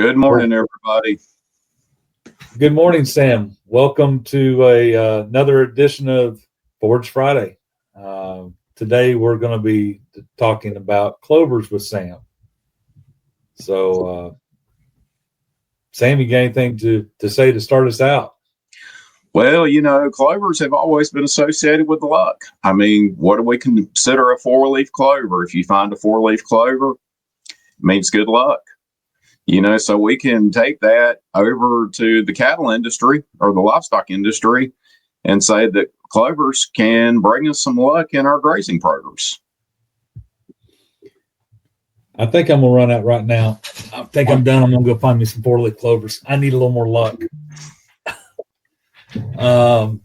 Good morning, everybody. Good morning, Sam. Welcome to another edition of Forage Friday. Today we're going to be talking about clovers with Sam. So, Sam, you got anything to say to start us out? Well, clovers have always been associated with luck. I mean, what do we consider a four-leaf clover? If you find a four-leaf clover, it means good luck. So we can take that over to the cattle industry or the livestock industry and say that clovers can bring us some luck in our grazing programs. I think I'm going to run out right now. I think I'm done. I'm going to go find me some four-leaf clovers. I need a little more luck. That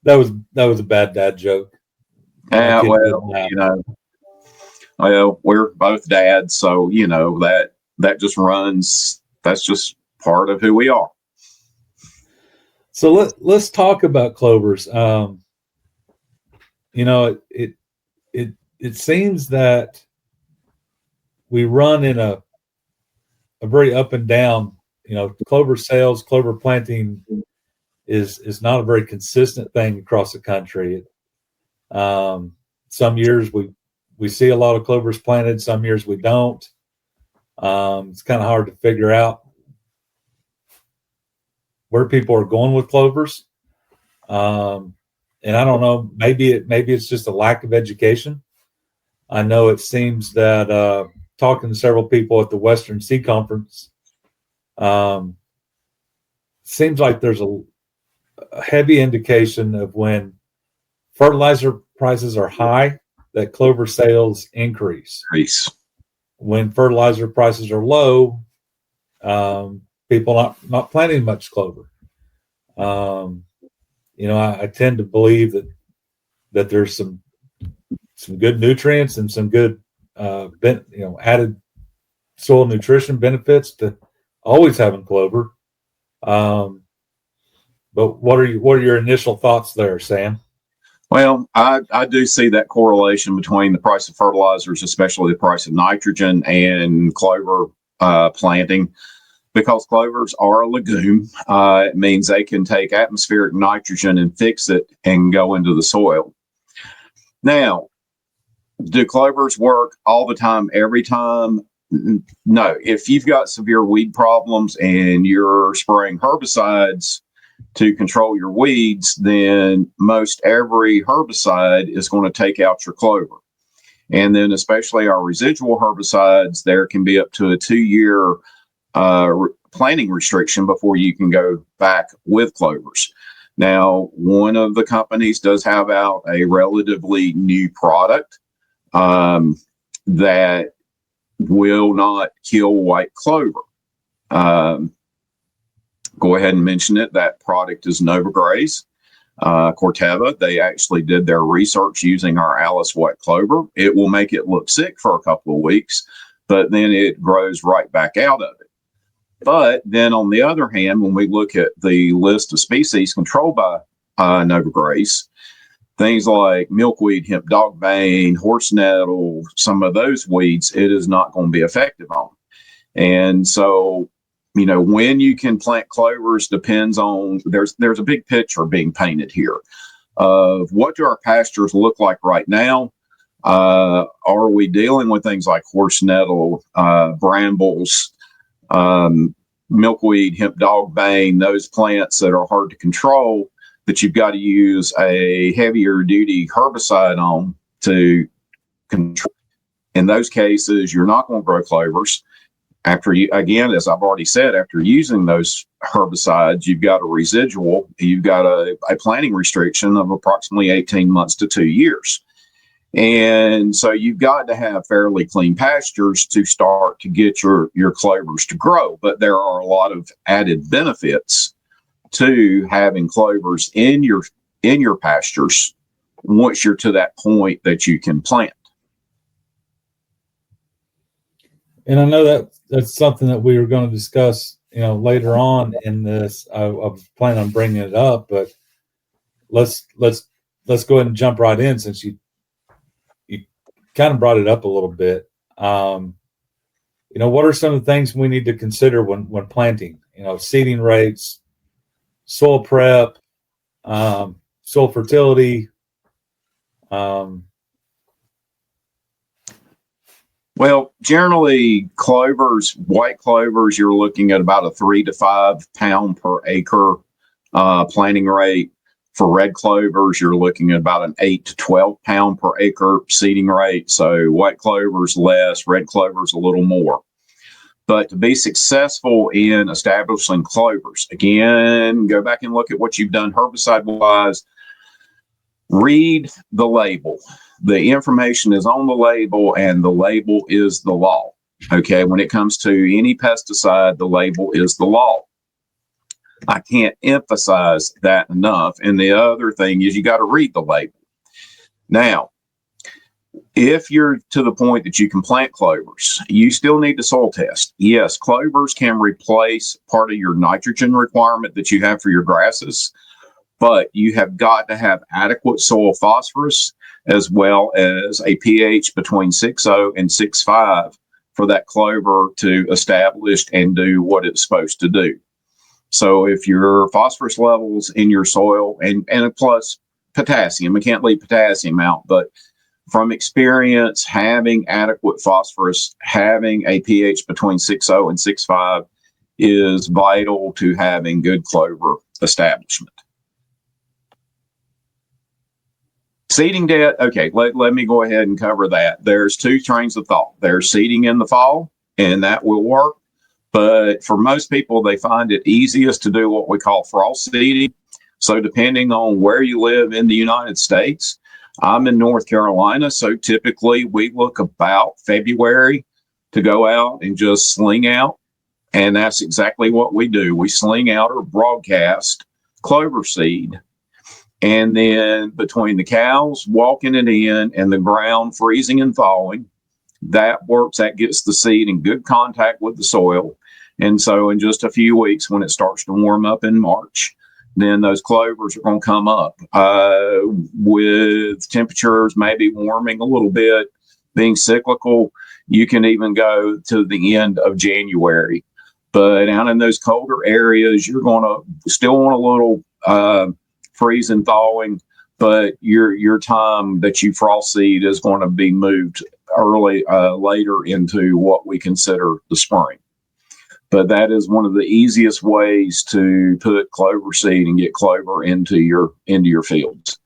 was a bad dad joke. Yeah, well, we're both dads, so that just runs. That's just part of who we are. So let's talk about clovers. It seems that we run in a very up and down. Clover sales, clover planting is not a very consistent thing across the country. Some years we see a lot of clovers planted. Some years we don't. It's kind of hard to figure out where people are going with clovers. And I don't know, maybe it's just a lack of education. I know it seems that talking to several people at the Western Sea Conference, seems like there's a heavy indication of when fertilizer prices are high, that clover sales increase. When fertilizer prices are low, people not planting much clover. I tend to believe that there's some good nutrients and some good added soil nutrition benefits to always having clover. But what are your initial thoughts there, Sam? Well, I do see that correlation between the price of fertilizers, especially the price of nitrogen, and clover planting, because clovers are a legume. It means they can take atmospheric nitrogen and fix it and go into the soil. Now, do clovers work all the time, every time? No. If you've got severe weed problems and you're spraying herbicides to control your weeds, then most every herbicide is going to take out your clover. And then especially our residual herbicides, there can be up to a 2-year planting restriction before you can go back with clovers. Now, one of the companies does have out a relatively new product that will not kill white clover. Go ahead and mention it. That product is Novagraze, Corteva. They actually did their research using our Alice white clover. It will make it look sick for a couple of weeks, but then it grows right back out of it. But then on the other hand, when we look at the list of species controlled by Novagraze, things like milkweed, hemp dogbane, horse nettle, some of those weeds, it is not going to be effective on. And so, when you can plant clovers depends on, there's a big picture being painted here of what do our pastures look like right now. Are we dealing with things like horse nettle, brambles, milkweed, hemp dogbane, those plants that are hard to control, that you've got to use a heavier duty herbicide on to control? In those cases, you're not going to grow clovers. After you, again, as I've already said, after using those herbicides, you've got a residual, you've got a planting restriction of approximately 18 months to 2 years. And so you've got to have fairly clean pastures to start to get your clovers to grow. But there are a lot of added benefits to having clovers in your pastures once you're to that point that you can plant. And I know that's something that we were going to discuss, later on in this. I was planning on bringing it up, but let's go ahead and jump right in, since you kind of brought it up a little bit. what are some of the things we need to consider when planting? Seeding rates, soil prep, soil fertility. Well, generally, white clovers, you're looking at about a 3 to 5 pound per acre planting rate. For red clovers, you're looking at about an 8 to 12 pound per acre seeding rate. So white clovers less, red clovers a little more. But to be successful in establishing clovers, again, go back and look at what you've done herbicide-wise. Read the label. The information is on the label, and the label is the law. Okay, when it comes to any pesticide, the label is the law. I can't emphasize that enough. And the other thing is you got to read the label. Now, if you're to the point that you can plant clovers, you still need to soil test. Yes, clovers can replace part of your nitrogen requirement that you have for your grasses, but you have got to have adequate soil phosphorus as well as a pH between 6.0 and 6.5 for that clover to establish and do what it's supposed to do. So if your phosphorus levels in your soil and plus potassium, we can't leave potassium out, but from experience, having adequate phosphorus, having a pH between 6.0 and 6.5 is vital to having good clover establishment. Seeding depth, okay, let me go ahead and cover that. There's two trains of thought. There's seeding in the fall, and that will work. But for most people, they find it easiest to do what we call frost seeding. So depending on where you live in the United States, I'm in North Carolina, so typically we look about February to go out and just sling out. And that's exactly what we do. We sling out or broadcast clover seed. And then between the cows walking it in and the ground freezing and thawing, that works. That gets the seed in good contact with the soil. And so in just a few weeks, when it starts to warm up in March, then those clovers are going to come up with temperatures maybe warming a little bit, being cyclical. You can even go to the end of January. But out in those colder areas, you're going to still want a little freeze and thawing, but your time that you frost seed is going to be moved later into what we consider the spring. But that is one of the easiest ways to put clover seed and get clover into your fields.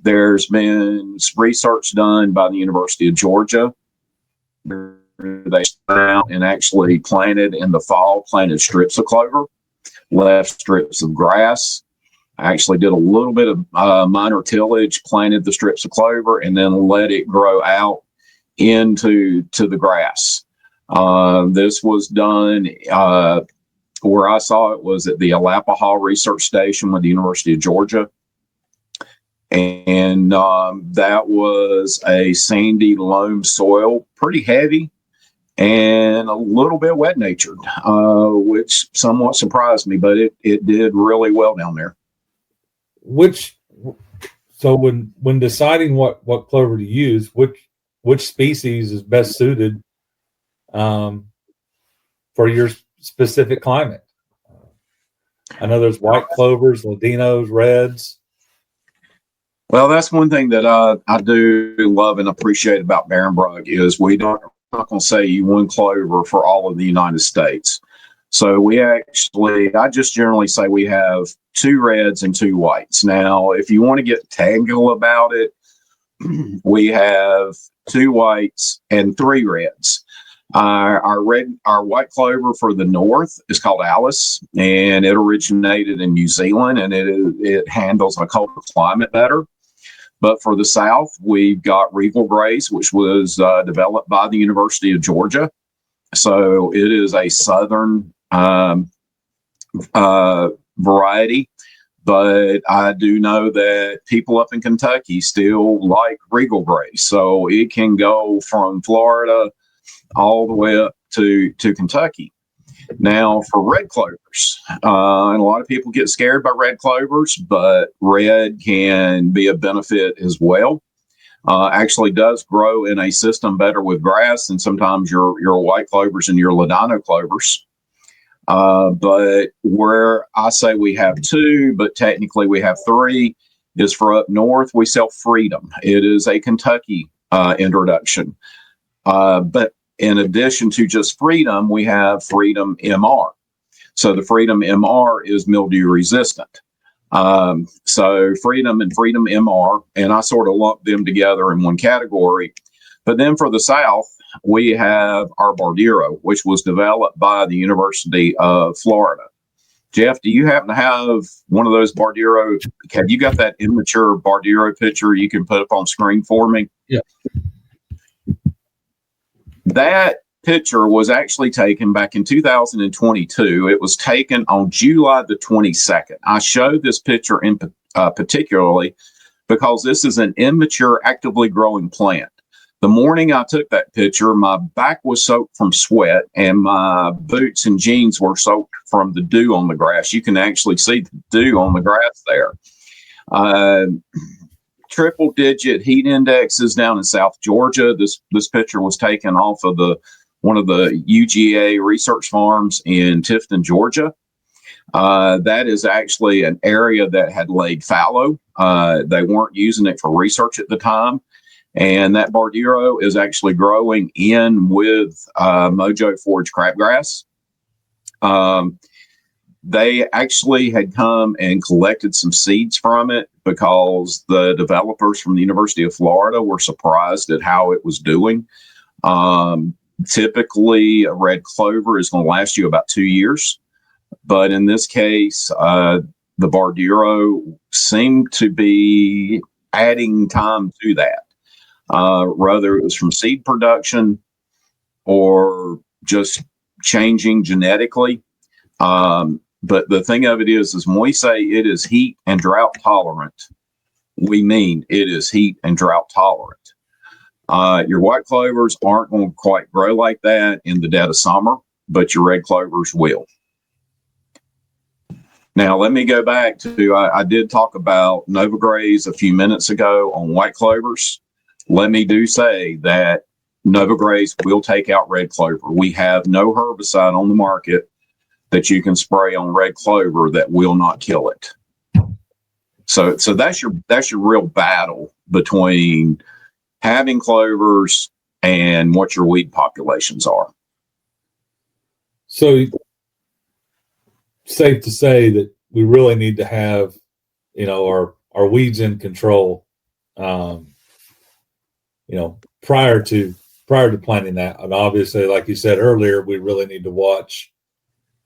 There's been research done by the University of Georgia. They out and actually planted strips of clover, left strips of grass. I actually did a little bit of minor tillage, planted the strips of clover, and then let it grow out into the grass. This was done where I saw it was at the Alapaha Research Station with the University of Georgia. And that was a sandy loam soil, pretty heavy and a little bit wet natured, which somewhat surprised me, but it did really well down there. So when deciding what clover to use, which species is best suited for your specific climate? I know there's white clovers, Ladinos, reds. Well, that's one thing that I do love and appreciate about Barenbrug is we're not going to say one clover for all of the United States. So I just generally say we have 2 reds and 2 whites. Now, if you want to get tangled about it, we have 2 whites and 3 reds. Our white clover for the north is called Alice, and it originated in New Zealand, and it handles a colder climate better. But for the south, we've got Regal Grace, which was developed by the University of Georgia. So it is a southern variety. But I do know that people up in Kentucky still like Regal Grace. So it can go from Florida all the way up to Kentucky. Now, for red clovers, and a lot of people get scared by red clovers, but red can be a benefit as well. actually does grow in a system better with grass than sometimes your white clovers and your ladino clovers. But where I say we have two, but technically we have three, is for up north. We sell Freedom. It is a Kentucky introduction. But in addition to just Freedom, we have Freedom MR. So the Freedom MR is mildew resistant. So Freedom and Freedom MR, and I sort of lump them together in one category. But then for the South, we have our Bardero, which was developed by the University of Florida. Jeff, do you happen to have one of those Bardero? Have you got that immature Bardero picture you can put up on screen for me? Yeah. That picture was actually taken back in 2022. It was taken on July the 22nd. I show this picture in particularly because this is an immature, actively growing plant. The morning I took that picture, my back was soaked from sweat and my boots and jeans were soaked from the dew on the grass. You can actually see the dew on the grass there. Triple digit heat indexes down in South Georgia. This picture was taken off of one of the UGA research farms in Tifton, Georgia. That is actually an area that had laid fallow. They weren't using it for research at the time. And that Bardero is actually growing in with Mojo Forage crabgrass. They actually had come and collected some seeds from it because the developers from the University of Florida were surprised at how it was doing. Typically, a red clover is going to last you about 2 years. But in this case, the Bardero seemed to be adding time to that. Whether it was from seed production or just changing genetically. But the thing of it is when we say it is heat and drought tolerant, we mean it is heat and drought tolerant. Your white clovers aren't going to quite grow like that in the dead of summer, but your red clovers will. Now, let me go back to, I did talk about Nova Grays a few minutes ago on white clovers. Let me do say that Nova Grays will take out red clover. We have no herbicide on the market that you can spray on red clover that will not kill it. So that's your real battle between having clovers and what your weed populations are. So safe to say that we really need to have, our weeds in control, prior to planting that. And obviously, like you said earlier, we really need to watch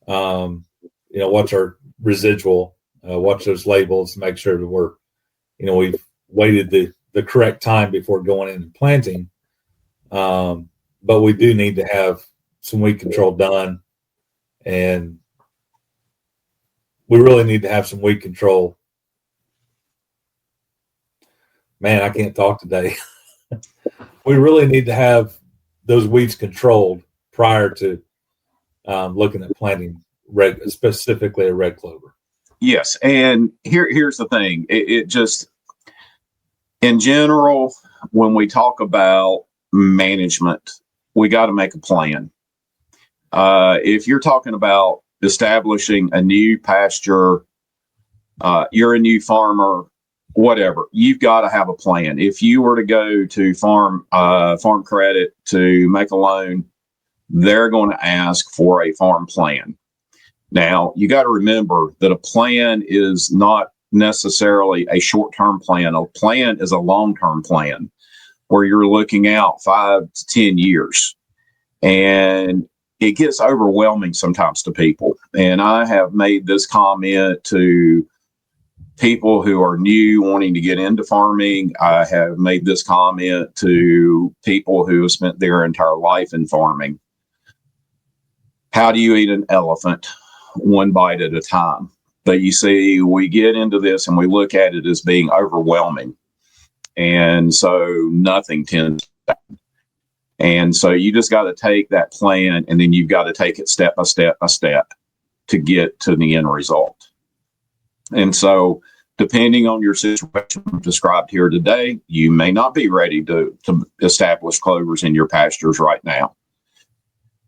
our residual, watch those labels, make sure that we've waited the correct time before going in and planting. But we do need to have some weed control done, and we really need to have some weed control. Man, I can't talk today. We really need to have those weeds controlled prior to looking at planting specifically a red clover. Yes, and here's the thing. It just, in general, when we talk about management, we got to make a plan. If you're talking about establishing a new pasture, you're a new farmer, whatever, you've got to have a plan. If you were to go to farm credit to make a loan, they're going to ask for a farm plan. Now, you got to remember that a plan is not necessarily a short-term plan. A plan is a long-term plan where you're looking out 5 to 10 years. And it gets overwhelming sometimes to people. And I have made this comment to people who are new wanting to get into farming. I have made this comment to people who have spent their entire life in farming. How do you eat an elephant? One bite at a time. But you see, we get into this and we look at it as being overwhelming. And so nothing tends to happen. And so you just got to take that plan and then you've got to take it step by step by step to get to the end result. And so depending on your situation described here today, you may not be ready to establish clovers in your pastures right now.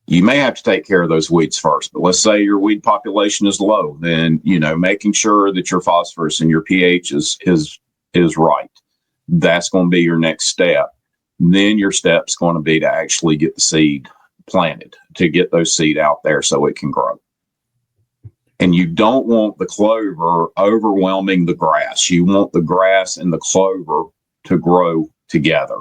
You may have to take care of those weeds first, but let's say your weed population is low, then, making sure that your phosphorus and your pH is right. That's going to be your next step. Then your step's going to be to actually get the seed planted, to get those seed out there so it can grow. And you don't want the clover overwhelming the grass. You want the grass and the clover to grow together.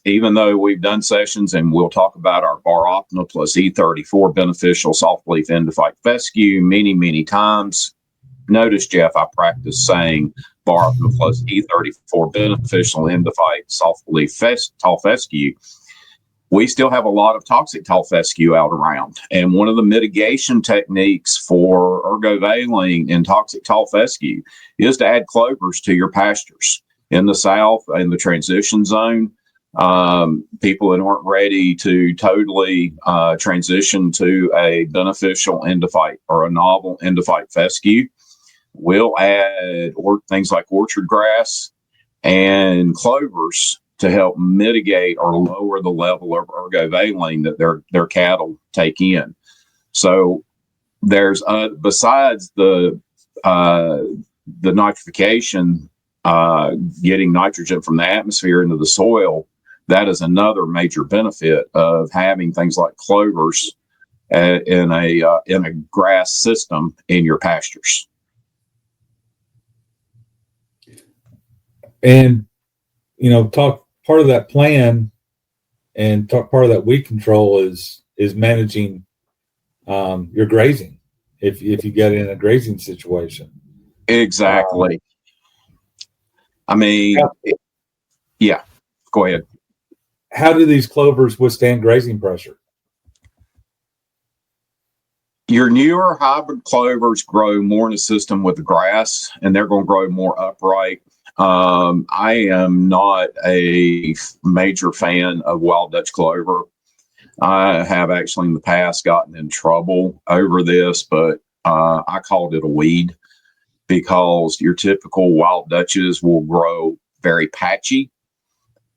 Even though we've done sessions and we'll talk about our Bar Optima plus E34 beneficial softleaf endophyte fescue many, many times. Notice, Jeff, I practice saying Bar Optima plus E34 beneficial endophyte softleaf tall fescue. We still have a lot of toxic tall fescue out around. And one of the mitigation techniques for ergovaline in toxic tall fescue is to add clovers to your pastures. In the South, in the transition zone, people that aren't ready to totally transition to a beneficial endophyte or a novel endophyte fescue will add things like orchard grass and clovers to help mitigate or lower the level of ergovaline that their cattle take in. So there's besides the nitrification, getting nitrogen from the atmosphere into the soil, that is another major benefit of having things like clovers in a grass system in your pastures. And talk part of that plan and part of that weed control is managing your grazing if you get in a grazing situation. Exactly. Yeah, go ahead. How do these clovers withstand grazing pressure? Your newer hybrid clovers grow more in a system with the grass, and they're going to grow more upright. I am not a major fan of wild Dutch clover. I have actually in the past gotten in trouble over this, but I called it a weed because your typical wild Dutches will grow very patchy.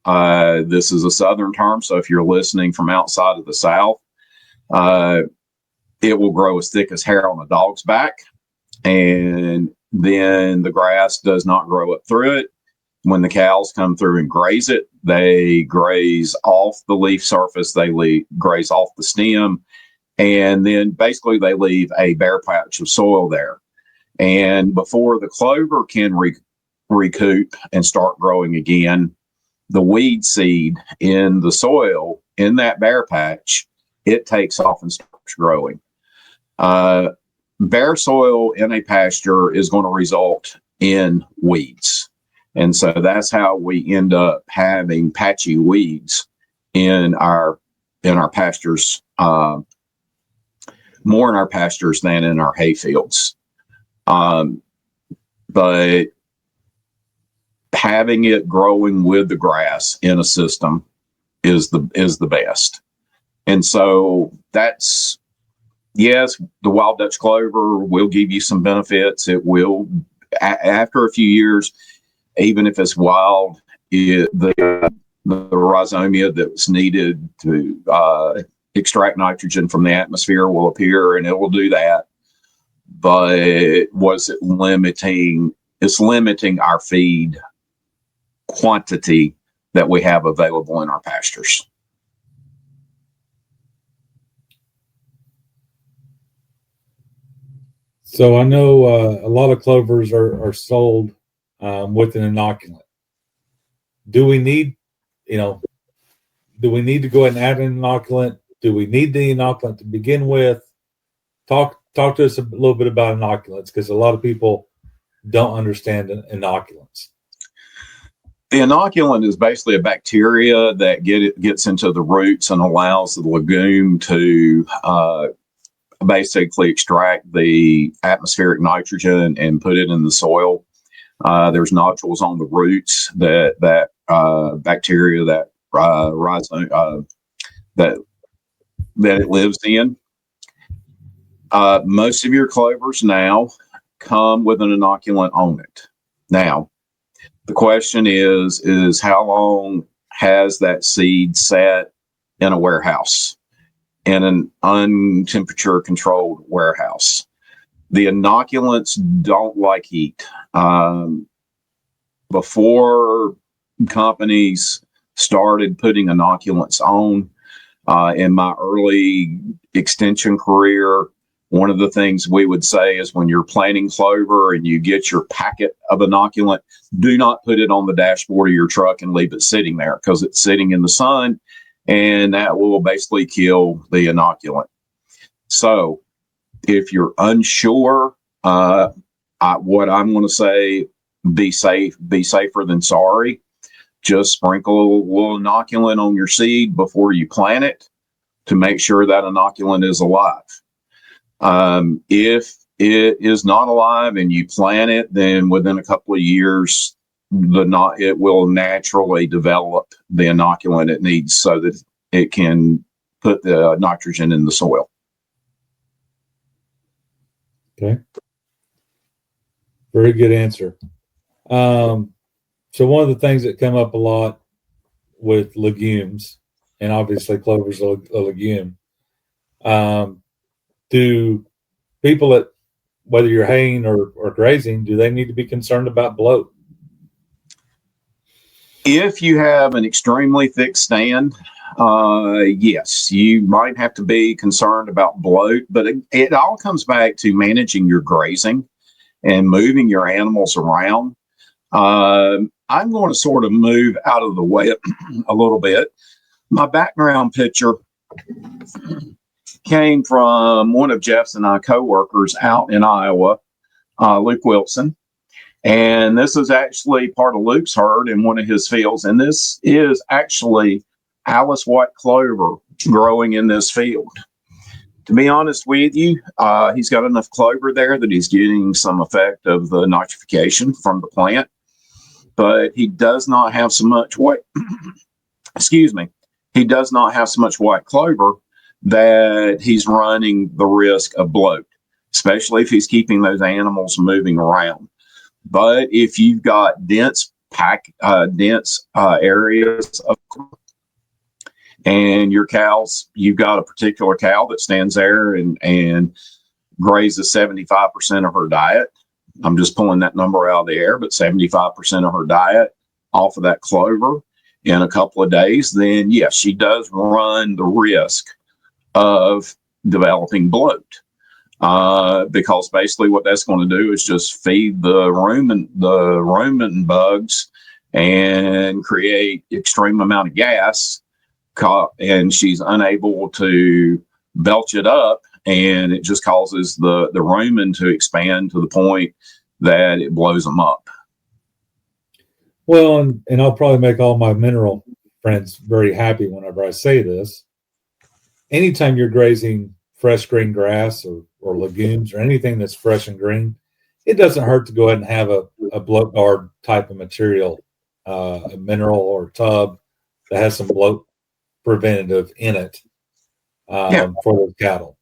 This is a Southern term, so if you're listening from outside of the South, it will grow as thick as hair on a dog's back, and then the grass does not grow up through it. When the cows come through and graze it, they graze off the leaf surface, graze off the stem, and then basically they leave a bare patch of soil there. And before the clover can recoup and start growing again, the weed seed in the soil in that bare patch, it takes off and starts growing. Bare soil in a pasture is going to result in weeds. And so that's how we end up having patchy weeds in our pastures, more in our pastures than in our hay fields. But having it growing with the grass in a system is the best. And so that's, yes, the wild Dutch clover will give you some benefits. It will, after a few years, even if it's wild, the rhizomia that's needed to extract nitrogen from the atmosphere will appear, and it will do that. But it's limiting our feed quantity that we have available in our pastures. So I know a lot of clovers are sold with an inoculant. Do we need to go ahead and add an inoculant? Do we need the inoculant to begin with? Talk to us a little bit about inoculants, because a lot of people don't understand inoculants. The inoculant is basically a bacteria that gets into the roots and allows the legume to basically extract the atmospheric nitrogen and put it in the soil. There's nodules on the roots that bacteria that it lives in. Most of your clovers now come with an inoculant on it. Now, the question is how long has that seed sat in a warehouse, in an untemperature controlled warehouse? The inoculants don't like heat. Before companies started putting inoculants on, in my early extension career, one of the things we would say is when you're planting clover and you get your packet of inoculant, do not put it on the dashboard of your truck and leave it sitting there, because it's sitting in the sun and that will basically kill the inoculant. So if you're unsure, what I'm going to say, be safe, be safer than sorry. Just sprinkle a little inoculant on your seed before you plant it to make sure that inoculant is alive. If it is not alive and you plant it, then within a couple of years, it will naturally develop the inoculant it needs so that it can put the nitrogen in the soil. Okay. Very good answer. So one of the things that come up a lot with legumes, and obviously clover's a legume, do people that, whether you're haying or grazing, do they need to be concerned about bloat? If you have an extremely thick stand, yes, you might have to be concerned about bloat, but it all comes back to managing your grazing and moving your animals around. I'm going to sort of move out of the way a little bit. My background picture came from one of Jeff's and I co-workers out in Iowa, Luke Wilson. And this is actually part of Luke's herd in one of his fields. And this is actually Alice white clover growing in this field. To be honest with you, he's got enough clover there that he's getting some effect of the nitrification from the plant, but he does not have so much white, excuse me, he does not have so much white clover that he's running the risk of bloat, especially if he's keeping those animals moving around. But if you've got dense areas of, and your cows, you've got a particular cow that stands there and grazes 75% of her diet. I'm just pulling that number out of the air, but 75% of her diet off of that clover in a couple of days, then yes, she does run the risk of developing bloat. Because basically what that's going to do is just feed the rumen bugs and create extreme amount of gas, and she's unable to belch it up, and it just causes the rumen to expand to the point that it blows them up. Well, and I'll probably make all my mineral friends very happy whenever I say this. Anytime you're grazing fresh green grass or legumes or anything that's fresh and green, it doesn't hurt to go ahead and have a bloat guard type of material, a mineral or tub that has some bloat preventative in it for those cattle.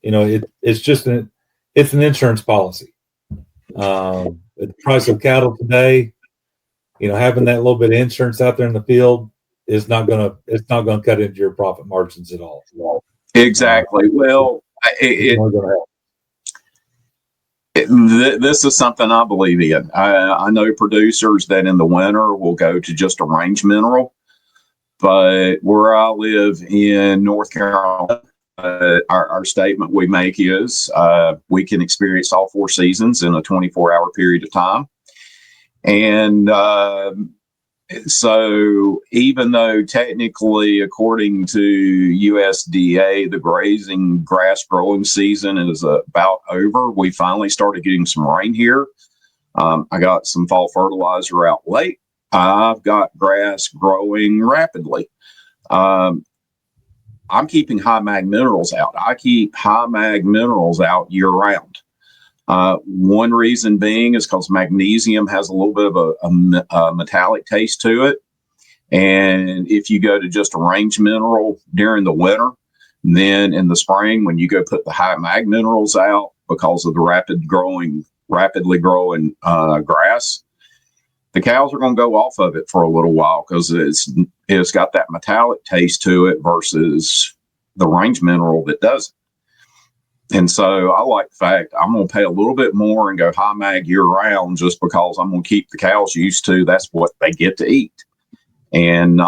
It's just an insurance policy. At the price of cattle today, having that little bit of insurance out there in the field is not going to cut into your profit margins at all. Exactly. Well, this is something I believe in. I know producers that in the winter will go to just a range mineral, but where I live in North Carolina, our statement we make is we can experience all four seasons in a 24-hour period of time. And so even though technically, according to USDA, the grazing grass growing season is about over, we finally started getting some rain here. I got some fall fertilizer out late. I've got grass growing rapidly. I'm keeping high mag minerals out. I keep high mag minerals out year round. One reason being is because magnesium has a little bit of a metallic taste to it. And if you go to just a range mineral during the winter, then in the spring, when you go put the high mag minerals out, because of the rapidly growing grass, the cows are going to go off of it for a little while because it's got that metallic taste to it versus the range mineral that doesn't. And so I like the fact I'm going to pay a little bit more and go high mag year round just because I'm going to keep the cows used to that's what they get to eat. And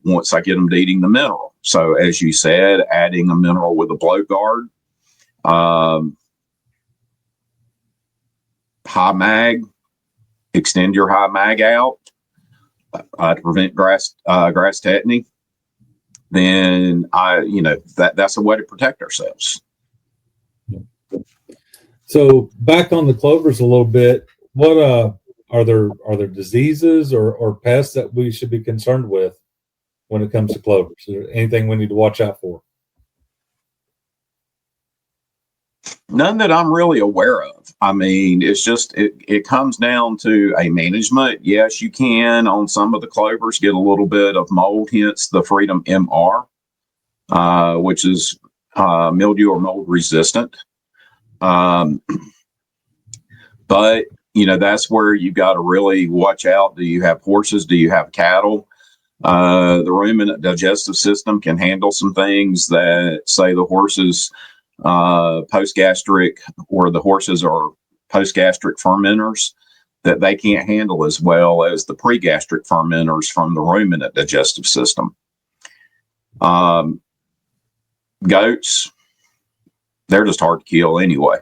once I get them to eating the mineral. So as you said, adding a mineral with a blow guard, high mag, extend your high mag out to prevent grass tetany. Then that's a way to protect ourselves. So back on the clovers a little bit, what are there diseases or pests that we should be concerned with when it comes to clovers? Is there anything we need to watch out for? None that I'm really aware of. I mean, it's just it comes down to a management. Yes, you can on some of the clovers get a little bit of mold, hence the Freedom MR, which is mildew or mold resistant. But that's where you got to really watch out. Do you have horses? Do you have cattle? The ruminant digestive system can handle some things that, say, the horses post-gastric, or the horses are post-gastric fermenters that they can't handle as well as the pre-gastric fermenters from the ruminant digestive system. Goats, they're just hard to kill anyway.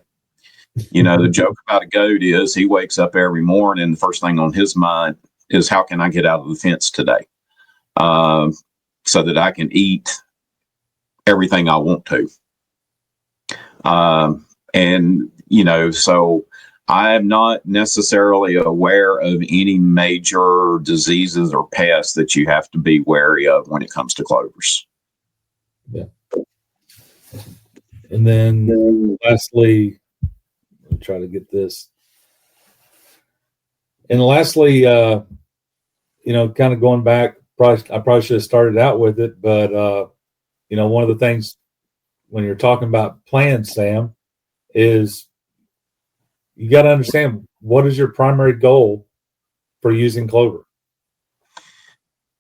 The joke about a goat is he wakes up every morning and the first thing on his mind is, how can I get out of the fence today so that I can eat everything I want to. So I'm not necessarily aware of any major diseases or pests that you have to be wary of when it comes to clovers. Yeah. And then lastly, I'll try to get this. And lastly, kind of going back, I probably should have started out with it, but, one of the things when you're talking about plans, Sam, is you got to understand, what is your primary goal for using clover?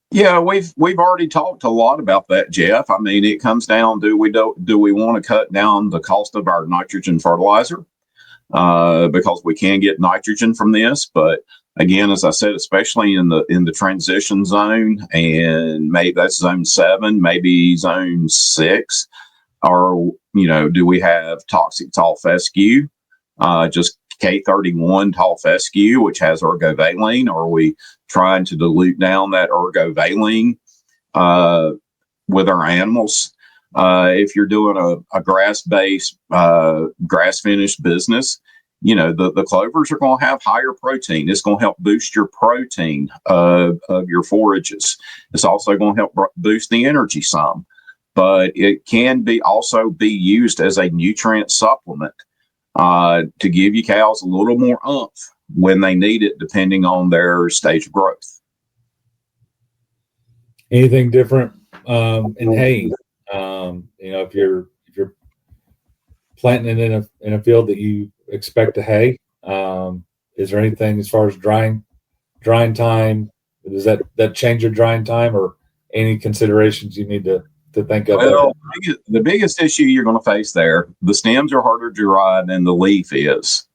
Yeah, we've already talked a lot about that, Jeff. I mean, it comes down to do we want to cut down the cost of our nitrogen fertilizer because we can get nitrogen from this, but again, as I said, especially in the transition zone, and maybe that's zone 7, maybe zone 6, or do we have toxic tall fescue, just K31 tall fescue, which has ergovaline, or are we trying to dilute down that ergovaline with our animals? If you're doing a grass-based, grass-finished business, the clovers are going to have higher protein. It's going to help boost your protein of your forages. It's also going to help boost the energy some, but it can also be used as a nutrient supplement to give you cows a little more oomph when they need it, depending on their stage of growth. Anything different in hay? If you're planting it in a field that you expect to hay, is there anything as far as drying time? Does that change your drying time, or any considerations you need to think of? Well, the biggest issue you're going to face there, the stems are harder to dry than the leaf is,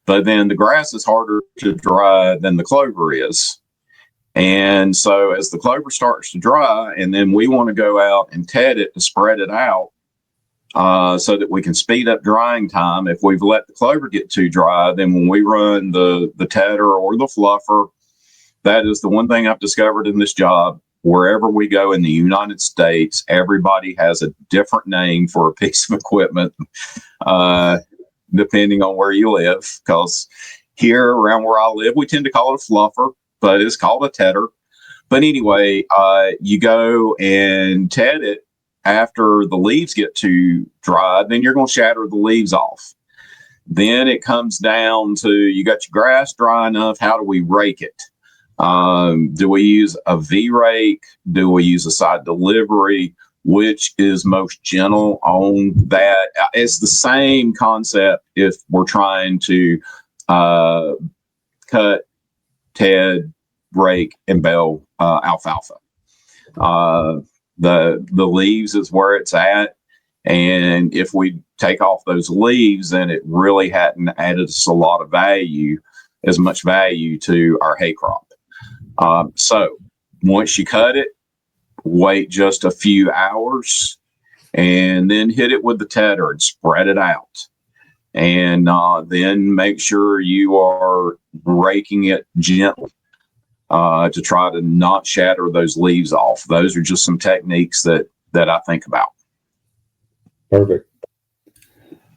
but then the grass is harder to dry than the clover is. And so as the clover starts to dry, and then we want to go out and ted it to spread it out so that we can speed up drying time. If we've let the clover get too dry, then when we run the tedder or the fluffer, that is the one thing I've discovered in this job. Wherever we go in the United States, everybody has a different name for a piece of equipment, depending on where you live. Because here around where I live, we tend to call it a fluffer, but it's called a tedder. But anyway, you go and ted it after the leaves get too dry, then you're going to shatter the leaves off. Then it comes down to, you got your grass dry enough, how do we rake it? Do we use a V rake? Do we use a side delivery? which is most gentle on that. It's the same concept if we're trying to cut, ted, rake, and bale alfalfa. The leaves is where it's at, and if we take off those leaves, then it really hadn't added us a lot of value, as much value to our hay crop. So once you cut it, wait just a few hours, and then hit it with the tedder and spread it out. And then make sure you are raking it gently to try to not shatter those leaves off. Those are just some techniques that I think about. Perfect.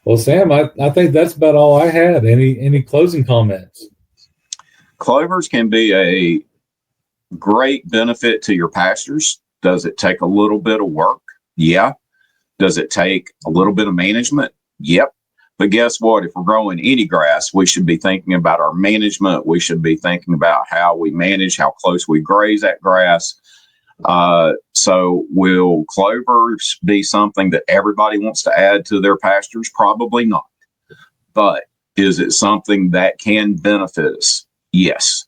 Well, Sam, I think that's about all I had. Any closing comments? Clovers can be a great benefit to your pastures. Does it take a little bit of work? Yeah. Does it take a little bit of management? Yep. But guess what? If we're growing any grass, we should be thinking about our management. We should be thinking about how we manage, how close we graze that grass. So will clovers be something that everybody wants to add to their pastures? Probably not. But is it something that can benefit us? Yes.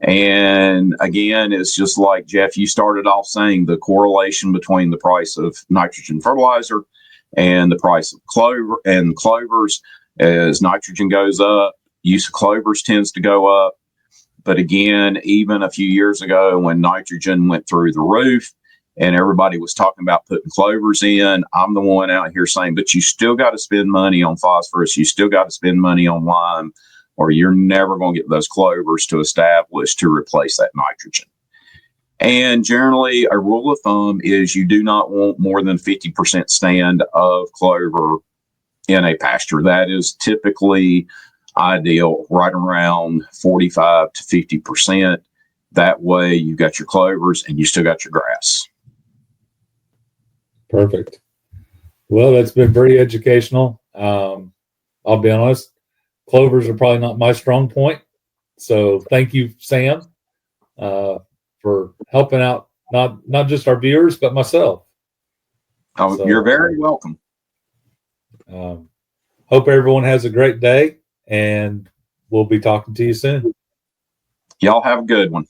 And again, it's just like, Jeff, you started off saying, the correlation between the price of nitrogen fertilizer and the price of clovers. As nitrogen goes up, use of clovers tends to go up. But again, even a few years ago when nitrogen went through the roof and everybody was talking about putting clovers in, I'm the one out here saying, but you still got to spend money on phosphorus. You still got to spend money on lime, or you're never going to get those clovers to establish to replace that nitrogen. And generally, a rule of thumb is you do not want more than 50% stand of clover in a pasture. That is typically ideal, right around 45 to 50%. That way you've got your clovers and you still got your grass. Perfect. Well, that's been very educational. I'll be honest, clovers are probably not my strong point. So thank you, Sam, for helping out not just our viewers, but myself. Oh, so, you're very welcome. Hope everyone has a great day, and we'll be talking to you soon. Y'all have a good one.